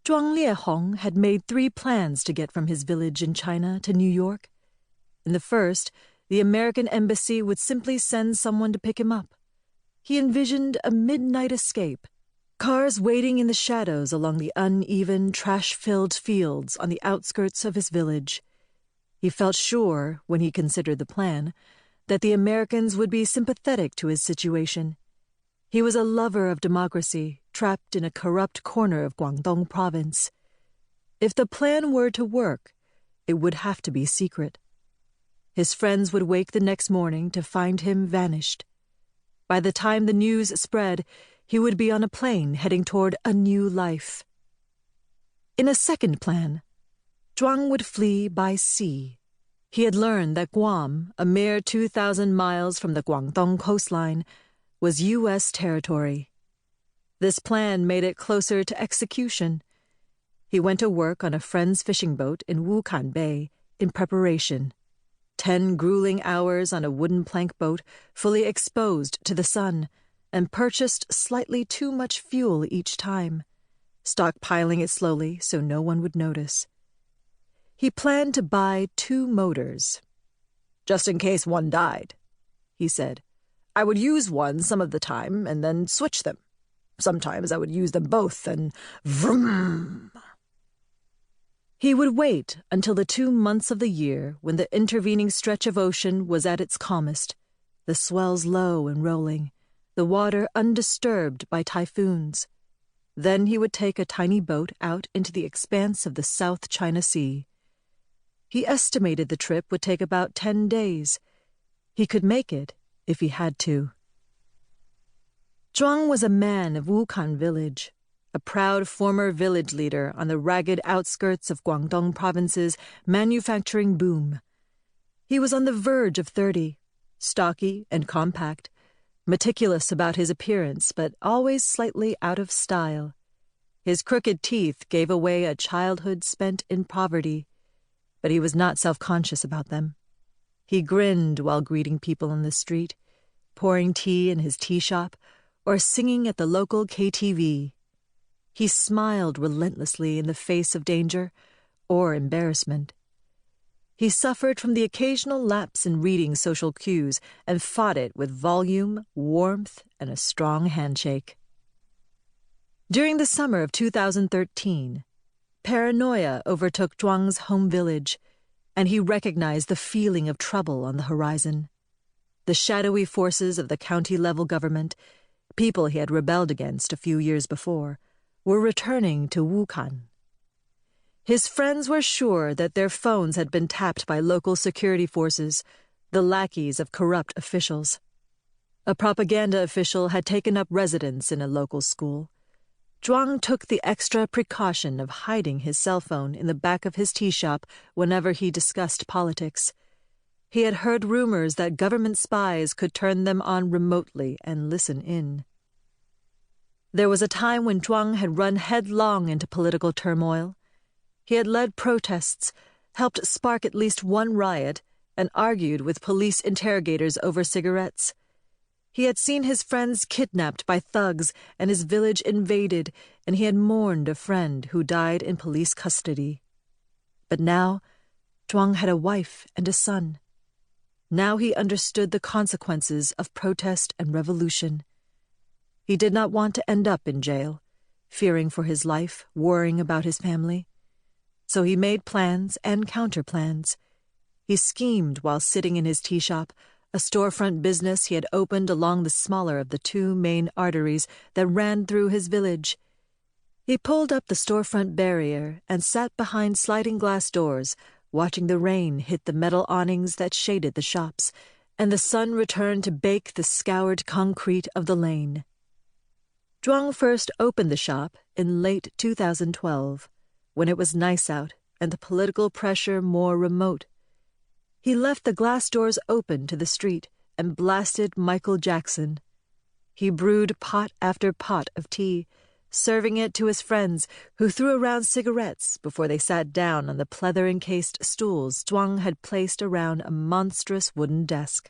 Zhuang Liehong had made 3 plans to get from his village in China to New York. In the first, the American embassy would simply send someone to pick him up. He envisioned a midnight escape, cars waiting in the shadows along the uneven, trash-filled fields on the outskirts of his village. He felt sure, when he considered the plan, that the Americans would be sympathetic to his situation. He was a lover of democracy, trapped in a corrupt corner of Guangdong province. If the plan were to work, it would have to be secret. His friends would wake the next morning to find him vanished. By the time the news spread, he would be on a plane heading toward a new life. In a second plan, Zhuang would flee by sea. He had learned that Guam, a mere 2,000 miles from the Guangdong coastline, was U.S. territory. This plan made it closer to execution. He went to work on a friend's fishing boat in Wukan Bay in preparation. 10 grueling hours on a wooden plank boat, fully exposed to the sun, and purchased slightly too much fuel each time, stockpiling it slowly so no one would notice. He planned to buy 2 motors. "Just in case one died," he said. "I would use one some of the time and then switch them. Sometimes I would use them both and vroom." He would wait until the 2 months of the year when the intervening stretch of ocean was at its calmest, the swells low and rolling, the water undisturbed by typhoons. Then he would take a tiny boat out into the expanse of the South China Sea. He estimated the trip would take about 10 days. He could make it if he had to. Zhuang was a man of Wukan village, a proud former village leader on the ragged outskirts of Guangdong province's manufacturing boom. He was on the verge of 30, stocky and compact, meticulous about his appearance but always slightly out of style. His crooked teeth gave away a childhood spent in poverty, but he was not self-conscious about them. He grinned while greeting people on the street, pouring tea in his tea shop, or singing at the local KTV. He smiled relentlessly in the face of danger or embarrassment. He suffered from the occasional lapse in reading social cues and fought it with volume, warmth, and a strong handshake. During the summer of 2013, paranoia overtook Zhuang's home village, and he recognized the feeling of trouble on the horizon. The shadowy forces of the county-level government, people he had rebelled against a few years before, were returning to Wukan. His friends were sure that their phones had been tapped by local security forces, the lackeys of corrupt officials. A propaganda official had taken up residence in a local school. Zhuang took the extra precaution of hiding his cell phone in the back of his tea shop whenever he discussed politics. He had heard rumors that government spies could turn them on remotely and listen in. There was a time when Zhuang had run headlong into political turmoil. He had led protests, helped spark at least one riot, and argued with police interrogators over cigarettes. He had seen his friends kidnapped by thugs and his village invaded, and he had mourned a friend who died in police custody. But now, Zhuang had a wife and a son. Now he understood the consequences of protest and revolution. He did not want to end up in jail, fearing for his life, worrying about his family. So he made plans and counterplans. He schemed while sitting in his tea shop, a storefront business he had opened along the smaller of the 2 main arteries that ran through his village. He pulled up the storefront barrier and sat behind sliding glass doors, watching the rain hit the metal awnings that shaded the shops, and the sun return to bake the scoured concrete of the lane. Zhuang first opened the shop in late 2012, when it was nice out and the political pressure more remote. He left the glass doors open to the street and blasted Michael Jackson. He brewed pot after pot of tea, serving it to his friends, who threw around cigarettes before they sat down on the pleather-encased stools Zhuang had placed around a monstrous wooden desk.